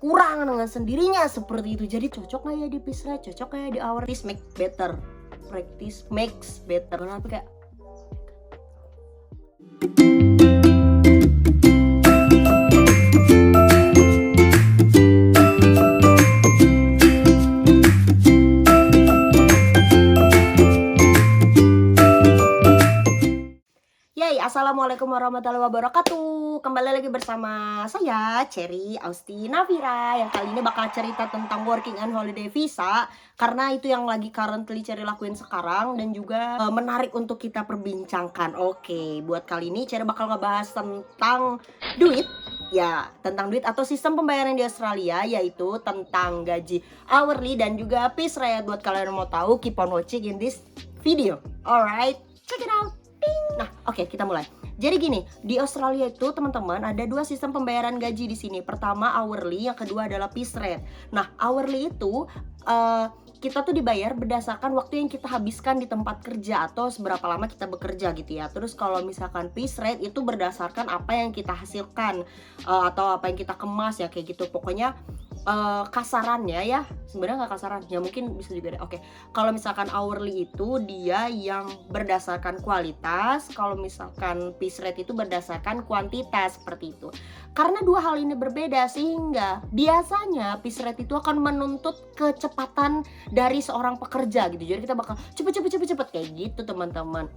berkurang dengan sendirinya seperti itu. Jadi cocok nggak ya di Peace Rate? Cocok nggak ya di Our Practice Make Better? Practice makes better. Kenapa kayak Assalamualaikum warahmatullahi wabarakatuh. Kembali lagi bersama saya Cherry Austi Navira, yang kali ini bakal cerita tentang working and holiday visa, karena itu yang lagi currently Cherry lakuin sekarang dan juga menarik untuk kita perbincangkan. Oke, buat kali ini Cherry bakal ngebahas tentang duit. Ya, tentang duit atau sistem pembayaran di Australia, yaitu tentang gaji hourly dan juga Peace Rate. Buat kalian yang mau tahu, keep on watching in this video. Alright, check it out. Nah, oke, kita mulai. Jadi gini, di Australia itu teman-teman ada dua sistem pembayaran gaji di sini. Pertama hourly, yang kedua adalah Peace Rate. Nah, hourly itu kita tuh dibayar berdasarkan waktu yang kita habiskan di tempat kerja atau seberapa lama kita bekerja gitu ya. Terus kalau misalkan Peace Rate itu berdasarkan apa yang kita hasilkan atau apa yang kita kemas ya, kayak gitu. Pokoknya kasarannya ya, sebenarnya nggak kasaran ya, mungkin bisa juga deh. Oke, kalau misalkan hourly itu dia yang berdasarkan kualitas, kalau misalkan Peace Rate itu berdasarkan kuantitas, seperti itu. Karena dua hal ini berbeda, sehingga biasanya Peace Rate itu akan menuntut kecepatan dari seorang pekerja gitu. Jadi kita bakal cepet kayak gitu teman-teman.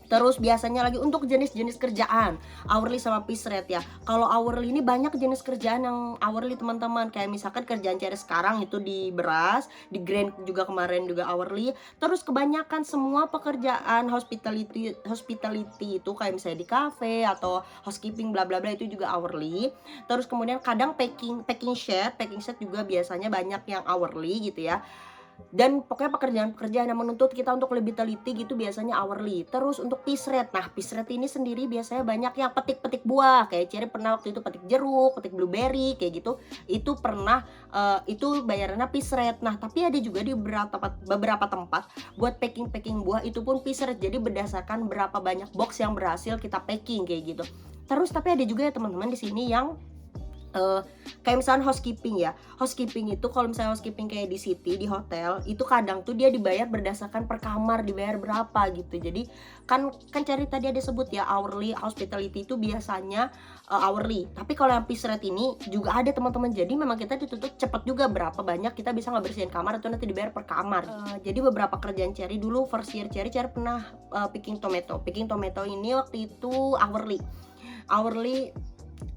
Terus biasanya lagi untuk jenis-jenis kerjaan hourly sama Peace Rate ya. Kalau hourly ini banyak jenis kerjaan yang hourly teman-teman. Kayak misalkan kerjaan Cherry sekarang itu di beras, di grain juga kemarin juga hourly. Terus kebanyakan semua pekerjaan hospitality itu kayak misalnya di cafe atau housekeeping bla bla bla itu juga hourly. Terus kemudian kadang packing chef juga biasanya banyak yang hourly gitu ya. Dan pokoknya pekerjaan-pekerjaan yang menuntut kita untuk lebih teliti gitu biasanya hourly. Terus untuk Peace Rate, nah Peace Rate ini sendiri biasanya banyak yang petik-petik buah. Kayak Cherry pernah waktu itu petik jeruk, petik blueberry kayak gitu. Itu pernah, itu bayarannya Peace Rate. Nah tapi ada juga di beberapa tempat buat packing buah itu pun Peace Rate. Jadi berdasarkan berapa banyak box yang berhasil kita packing kayak gitu. Terus tapi ada juga ya teman-teman di sini yang kayak misalnya housekeeping ya. Housekeeping itu kalau misalnya housekeeping kayak di city, di hotel, itu kadang tuh dia dibayar berdasarkan per kamar, dibayar berapa gitu. Jadi kan Cherry tadi ada sebut ya, hourly hospitality itu biasanya hourly. Tapi kalau yang Peace Rate ini juga ada teman-teman. Jadi memang kita dituntut cepet juga berapa banyak kita bisa ngebersihin kamar atau nanti dibayar per kamar. Jadi beberapa kerjaan Cherry dulu first year Cherry pernah picking tomato. Picking tomato ini waktu itu hourly.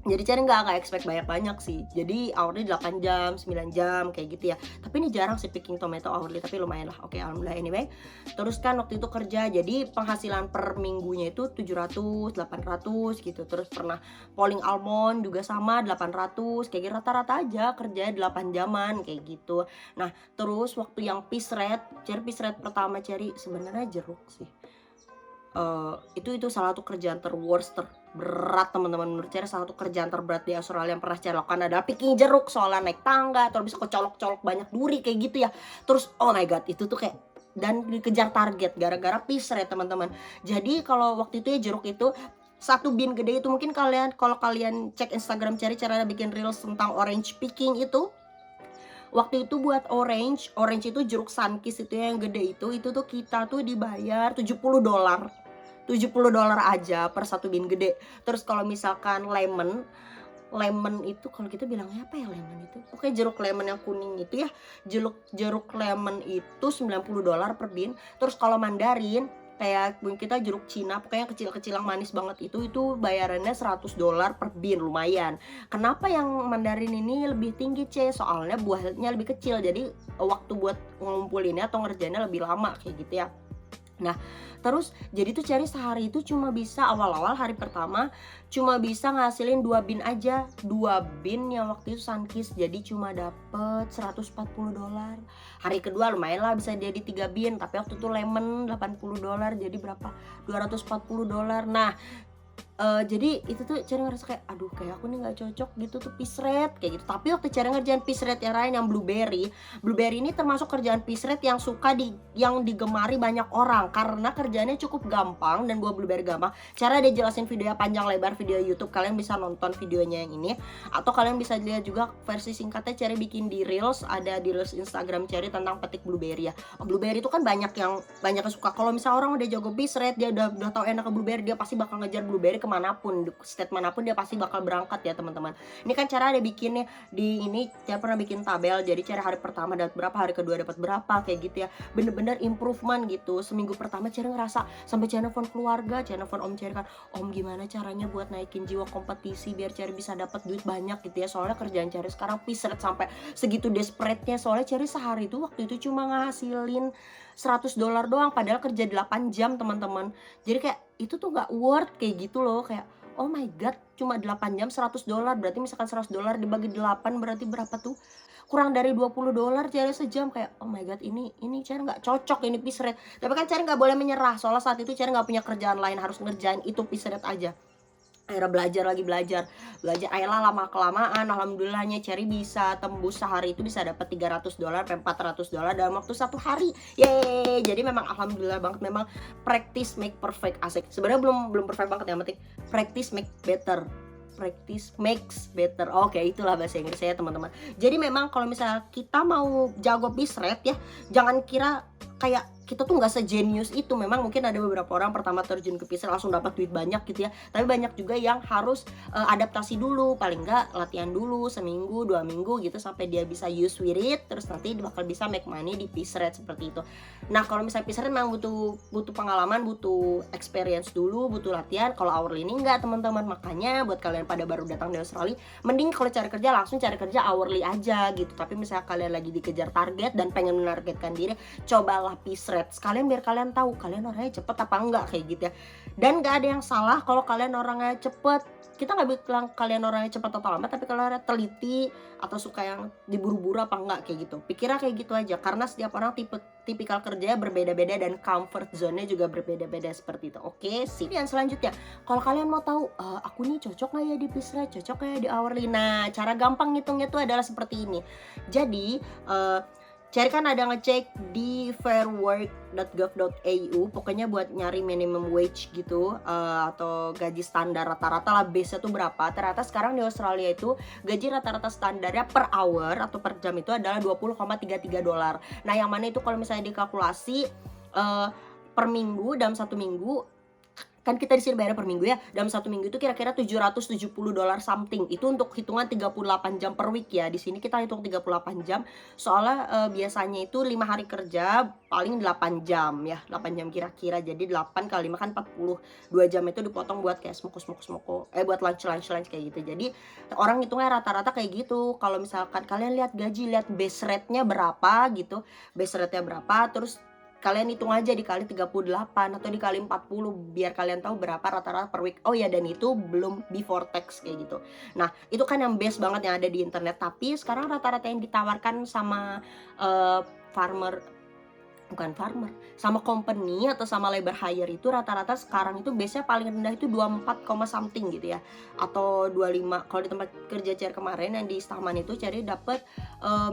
Jadi Cherry nggak expect banyak sih. Jadi hourly 8 jam, 9 jam kayak gitu ya. Tapi ini jarang sih picking tomato hourly, tapi lumayan lah. Oke, alhamdulillah anyway. Terus kan waktu itu kerja, jadi penghasilan per minggunya itu 700, 800 gitu. Terus pernah polling almond juga sama 800, kayak gitu, rata-rata aja kerja 8 jaman kayak gitu. Nah, terus waktu yang Peace Rate pertama Cherry sebenarnya jeruk sih. Itu salah satu kerjaan terberat teman-teman. Menurut Cherry salah satu kerjaan terberat di Australia yang pernah Cherry lakukan adalah picking jeruk. Soalnya naik tangga terus bisa kecolok-colok banyak duri kayak gitu ya. Terus oh my god, itu tuh kayak dan dikejar target gara-gara Peace Rate teman-teman. Jadi kalau waktu itu ya jeruk itu satu bin gede itu, mungkin kalau kalian cek Instagram Cherry ada bikin reels tentang orange picking itu. Waktu itu buat orange itu jeruk Sunkist itu yang gede itu tuh kita tuh dibayar $70 aja per satu bin gede. Terus kalau misalkan lemon itu kalau kita bilangnya apa ya, lemon itu pokoknya jeruk lemon yang kuning itu ya, jeruk lemon itu $90 per bin. Terus kalau mandarin kayak kita jeruk Cina, pokoknya kecil-kecil yang manis banget itu bayarannya $100 per bin, lumayan. Kenapa yang mandarin ini lebih tinggi soalnya buahnya lebih kecil, jadi waktu buat ngumpulinnya atau ngerjainnya lebih lama kayak gitu ya. Nah terus jadi tuh Cherry sehari itu cuma bisa awal-awal hari pertama cuma bisa ngasilin 2 bin aja. 2 bin yang waktu itu Sunkist, jadi cuma dapet $140. Hari kedua lumayan lah bisa jadi 3 bin, tapi waktu itu lemon $80, jadi berapa? $240. Nah Jadi itu tuh Cherry ngerasa kayak, aduh kayak aku nih nggak cocok gitu tuh piece rate kayak gitu. Tapi waktu Cherry ngerjain piece rate yang lain yang blueberry, blueberry ini termasuk kerjaan piece rate yang yang digemari banyak orang karena kerjanya cukup gampang dan buat blueberry gampang. Cara dia jelasin videonya panjang lebar, video YouTube, kalian bisa nonton videonya yang ini atau kalian bisa lihat juga versi singkatnya Cherry bikin di Reels, ada di Reels Instagram Cherry tentang petik blueberry ya. Blueberry itu kan banyak yang suka. Kalau misalnya orang udah jago piece rate, dia udah tahu enak ke blueberry, dia pasti bakal ngejar blueberry manapun, state manapun dia pasti bakal berangkat ya teman-teman. Ini kan cara ada bikinnya di ini, saya pernah bikin tabel, jadi cara hari pertama dapat berapa, hari kedua dapat berapa kayak gitu ya. Bener-bener improvement gitu. Seminggu pertama Cherry ngerasa sampai Cherry nelfon keluarga, Cherry nelfon om Cherry kan, om gimana caranya buat naikin jiwa kompetisi biar Cherry bisa dapat duit banyak gitu ya. Soalnya kerjaan Cherry sekarang piece rate sampai segitu desperate-nya. Soalnya Cherry sehari itu waktu itu cuma ngasilin $100 doang padahal kerja 8 jam teman-teman. Jadi kayak itu tuh gak worth kayak gitu loh, kayak oh my god cuma 8 jam $100, berarti misalkan $100 dibagi 8 berarti berapa tuh, kurang dari $20 Cherry sejam. Kayak oh my god ini Cherry nggak cocok ini piece rate. Tapi kan Cherry nggak boleh menyerah, soalnya saat itu Cherry nggak punya kerjaan lain, harus ngerjain itu piece rate aja. Akhirnya belajar akhirnya lama kelamaan alhamdulillahnya Cherry bisa tembus sehari itu bisa dapat $300 sampai $400 dalam waktu 1 hari. Yeay. Jadi memang alhamdulillah banget, memang practice make perfect, asik. Sebenarnya belum perfect banget ya, penting practice make better. Practice makes better. Oke, itulah bahasa Inggris saya teman-teman. Jadi memang kalau misalnya kita mau jago piece rate ya, jangan kira kayak kita tuh nggak sejenius itu. Memang mungkin ada beberapa orang pertama terjun ke piece rate langsung dapat duit banyak gitu ya, tapi banyak juga yang harus adaptasi dulu, paling nggak latihan dulu seminggu 2 minggu gitu sampai dia bisa use with it, terus nanti bakal bisa make money di piece rate seperti itu. Nah kalau misalnya piece rate memang butuh pengalaman, butuh experience dulu, butuh latihan. Kalau hourly ini enggak teman-teman. Makanya buat kalian pada baru datang di Australia, mending kalau cari kerja langsung cari kerja hourly aja gitu. Tapi misalnya kalian lagi dikejar target dan pengen menargetkan diri, cobalah piece rate sekalian biar kalian tahu kalian orangnya cepet apa enggak kayak gitu ya. Dan gak ada yang salah kalau kalian orangnya cepet. Kita nggak bilang kalian orangnya cepat atau lambat, tapi kalau orangnya teliti atau suka yang diburu-buru apa enggak kayak gitu. Pikirnya kayak gitu aja, karena setiap orang tipikal kerjanya berbeda-beda dan comfort zone-nya juga berbeda-beda seperti itu. Oke, sip. Yang selanjutnya, kalau kalian mau tahu aku nih cocok nggak ya di piece rate, cocok nggak ya di hourly. Nah, cara gampang ngitungnya tuh adalah seperti ini. Jadi Cherry kan ada ngecek di fairwork.gov.au, pokoknya buat nyari minimum wage gitu, atau gaji standar rata-rata lah, base-nya tuh berapa. Ternyata sekarang di Australia itu gaji rata-rata standarnya per hour atau per jam itu adalah $20,33. Nah yang mana itu kalau misalnya dikalkulasi per minggu, dalam 1 minggu, kan kita di sini bayar per minggu ya, dalam 1 minggu itu kira-kira $770 something. Itu untuk hitungan 38 jam per week ya. Di sini kita hitung 38 jam soalnya biasanya itu 5 hari kerja paling 8 jam ya, 8 jam kira-kira. Jadi 8 kali 5 kan 42 jam itu dipotong buat kayak smoko buat lunch kayak gitu. Jadi orang hitungnya rata-rata kayak gitu. Kalau misalkan kalian lihat gaji, lihat base rate-nya berapa gitu, base rate-nya berapa, terus kalian hitung aja dikali 38 atau dikali 40 biar kalian tahu berapa rata-rata per week. Oh ya, dan itu belum before tax kayak gitu. Nah itu kan yang base banget yang ada di internet. Tapi sekarang rata-rata yang ditawarkan sama sama company atau sama labor hire itu rata-rata sekarang itu base-nya paling rendah itu 24, something gitu ya, atau 25. Kalau di tempat kerja Cherry kemarin yang di Staman itu Cherry dapat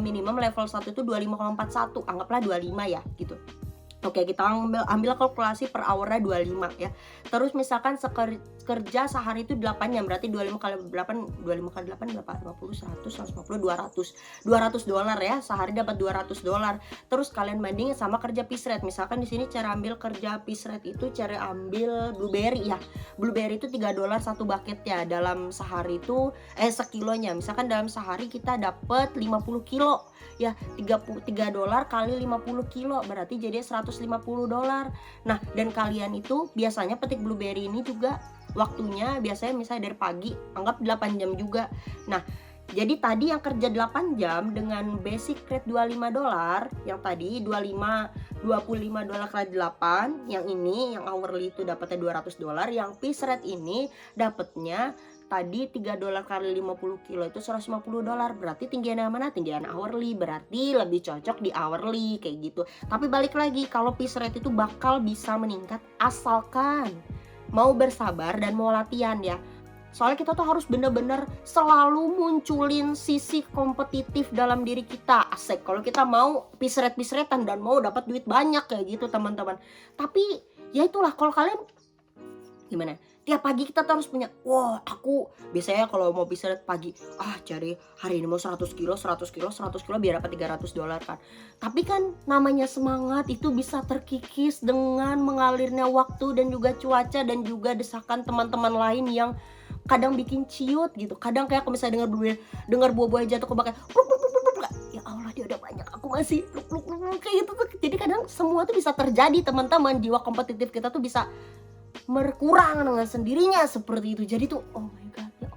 minimum level 1 itu 25,41, anggaplah 25 ya gitu. Oke, kita ambil kalkulasi per hour-nya 25 ya. Terus misalkan kerja sehari itu 8 jam, berarti 25 kali 8 berapa? 50, 100, 150, $200 ya. Sehari dapat $200. Terus kalian bandingin sama kerja piece rate. Misalkan di sini cara ambil kerja piece rate itu cara ambil blueberry ya. Blueberry itu $3 satu bucket ya. Dalam sehari itu sekilonya. Misalkan dalam sehari kita dapat 50 kilo. Ya, $3 kali 50 kilo berarti jadi $150. Nah, dan kalian itu biasanya petik blueberry ini juga waktunya biasanya misalnya dari pagi, anggap 8 jam juga. Nah, jadi tadi yang kerja 8 jam dengan basic rate $25, yang tadi $25 kali 8, yang ini yang hourly itu dapatnya $200, yang piece rate ini dapatnya tadi $3 kali 50 kilo itu $150. Berarti tinggian yang mana? Tinggian hourly, berarti lebih cocok di hourly kayak gitu. Tapi balik lagi, kalau piece rate itu bakal bisa meningkat asalkan mau bersabar dan mau latihan ya. Soalnya kita tuh harus bener-bener selalu munculin sisi kompetitif dalam diri kita. Asik, kalau kita mau pisret-pisretan dan mau dapat duit banyak kayak gitu teman-teman. Tapi ya itulah, kalau kalian gimana? Tiap pagi kita tuh harus punya, wah aku biasanya kalau mau pisret pagi, cari hari ini mau 100 kilo biar dapat $300 kan. Tapi kan namanya semangat itu bisa terkikis dengan mengalirnya waktu dan juga cuaca dan juga desakan teman-teman lain yang kadang bikin ciut gitu. Kadang kayak aku misalnya dengar buah-buah jatuh ke bawah, ya Allah dia udah banyak, aku masih kayak gitu tuh. Jadi kadang semua tuh bisa terjadi teman-teman, jiwa kompetitif kita tuh bisa berkurang dengan sendirinya seperti itu. Jadi tuh oh my god ya.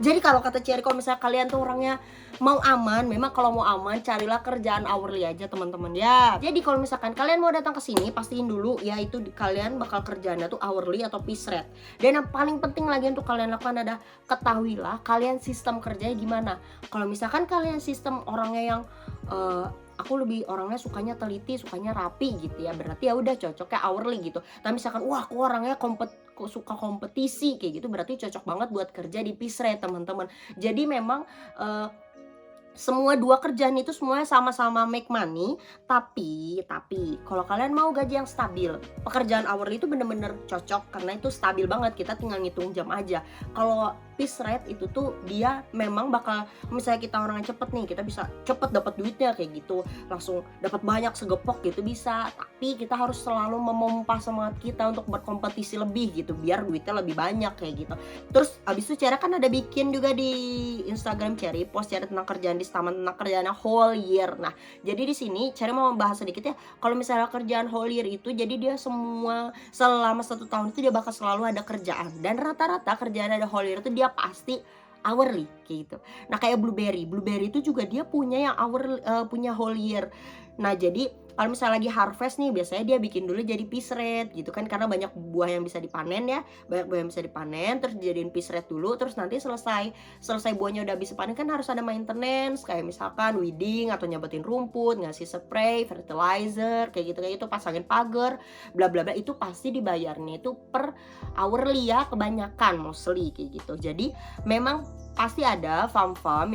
Jadi kalau kata Cherry, kalau misalnya kalian tuh orangnya mau aman, memang kalau mau aman carilah kerjaan hourly aja teman-teman ya. Jadi kalau misalkan kalian mau datang ke sini, pastiin dulu ya itu kalian bakal kerjaannya tuh hourly atau piece rate. Dan yang paling penting lagi untuk kalian lakukan adalah ketahuilah kalian sistem kerjanya gimana. Kalau misalkan kalian sistem orangnya yang aku lebih orangnya sukanya teliti, sukanya rapi gitu ya, berarti ya udah cocoknya hourly gitu. Tapi misalkan wah aku orangnya suka kompetisi kayak gitu, berarti cocok banget buat kerja di piece rate teman-teman. Jadi memang semua dua kerjaan itu semuanya sama-sama make money, tapi kalau kalian mau gaji yang stabil, pekerjaan hourly itu bener-bener cocok karena itu stabil banget, kita tinggal ngitung jam aja. Kalau piece rate itu tuh dia memang bakal, misalnya kita orang yang cepet nih, kita bisa cepet dapat duitnya kayak gitu, langsung dapat banyak segepok gitu bisa. Tapi kita harus selalu memompa semangat kita untuk berkompetisi lebih gitu, biar duitnya lebih banyak kayak gitu. Terus abis itu Cherry kan ada bikin juga di Instagram Cherry, post Cherry tentang kerjaan di Staman, tentang kerjaannya whole year. Nah jadi di sini Cherry mau membahas sedikit ya, kalau misalnya kerjaan whole year itu, jadi dia semua selama 1 tahun itu dia bakal selalu ada kerjaan, dan rata-rata kerjaan ada whole year itu dia pasti hourly kayak gitu. Nah kayak Blueberry itu juga dia punya yang punya whole year. Nah jadi kalau misalnya lagi harvest nih, biasanya dia bikin dulu jadi piece rate gitu kan, karena banyak buah yang bisa dipanen ya, banyak buah yang bisa dipanen, terus dijadiin piece rate dulu, terus nanti selesai buahnya udah bisa panen kan harus ada maintenance, kayak misalkan weeding atau nyabetin rumput, ngasih spray, fertilizer, kayak gitu, pasangin pagar, bla bla bla. Itu pasti dibayarnya itu per hourly ya, kebanyakan mostly kayak gitu. Jadi memang pasti ada farm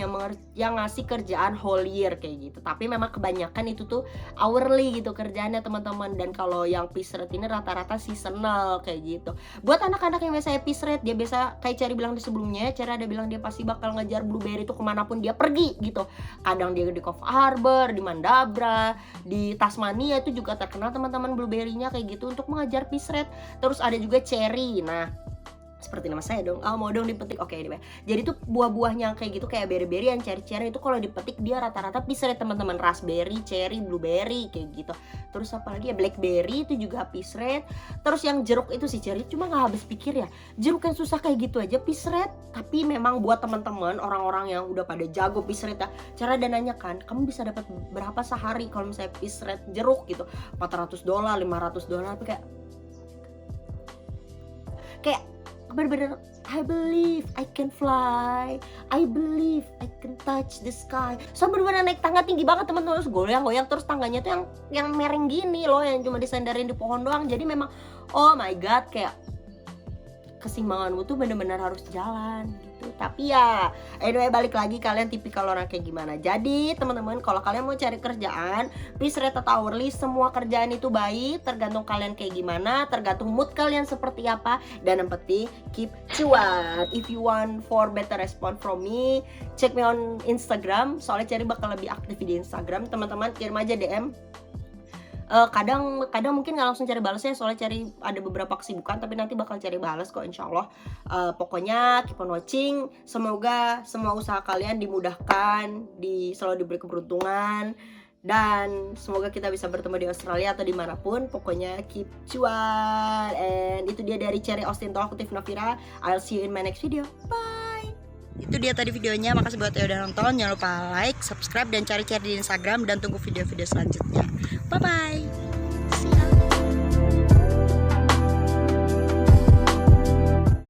yang ngasih kerjaan whole year kayak gitu, tapi memang kebanyakan itu tuh hourly gitu kerjaannya teman-teman. Dan kalau yang piece rate ini rata-rata seasonal kayak gitu. Buat anak-anak yang biasanya piece rate, dia biasa kayak Cherry bilang di sebelumnya, Cherry ada bilang dia pasti bakal ngejar Blueberry itu kemanapun dia pergi gitu. Kadang dia di Cove Harbor, di Mandabra, di Tasmania itu juga terkenal teman-teman Blueberry-nya kayak gitu untuk mengejar piece rate. Terus ada juga Cherry, nah seperti nama saya dong, mau dong dipetik, oke deh. Jadi tuh buah-buahnya kayak gitu, kayak berry yang cherry itu kalau dipetik dia rata-rata piece rate teman-teman, raspberry, cherry, blueberry kayak gitu. Terus apa lagi ya, blackberry itu juga piece rate. Terus yang jeruk itu sih Cherry cuma nggak habis pikir ya, jeruk yang susah kayak gitu aja piece rate. Tapi memang buat teman-teman orang-orang yang udah pada jago piece rate ya, cara dananya kan kamu bisa dapat berapa sehari kalau misalnya piece rate jeruk gitu, $400, $500, tapi kayak bener-bener I believe I can fly, I believe I can touch the sky. So bener-bener naik tangga tinggi banget teman-teman, terus goyang-goyang, terus tangganya tuh yang mereng gini loh, yang cuma disandarin di pohon doang. Jadi memang oh my god, kayak keseimbanganmu tuh bener-bener harus jalan gitu. Tapi ya anyway, balik lagi kalian tipikal orang kayak gimana. Jadi teman-teman, kalau kalian mau cari kerjaan piece rate atau hourly, semua kerjaan itu baik, tergantung kalian kayak gimana, tergantung mood kalian seperti apa. Dan yang penting keep cuan. If you want for better response from me, check me on Instagram, soalnya Cherry bakal lebih aktif di Instagram. Teman-teman kirim aja DM. Kadang mungkin nggak langsung cari balasnya, soalnya cari ada beberapa kesibukan, tapi nanti bakal cari balas kok insya Allah. Pokoknya keep on watching, semoga semua usaha kalian dimudahkan, selalu diberi keberuntungan, dan semoga kita bisa bertemu di Australia atau dimanapun. Pokoknya keep cuan. And itu dia dari Cherry Austin Talkative Navira. I'll see you in my next video. Bye. Itu dia tadi videonya, makasih buat yang udah nonton. Jangan lupa like, subscribe, dan cari Cherry di Instagram, dan tunggu video-video selanjutnya. Bye bye.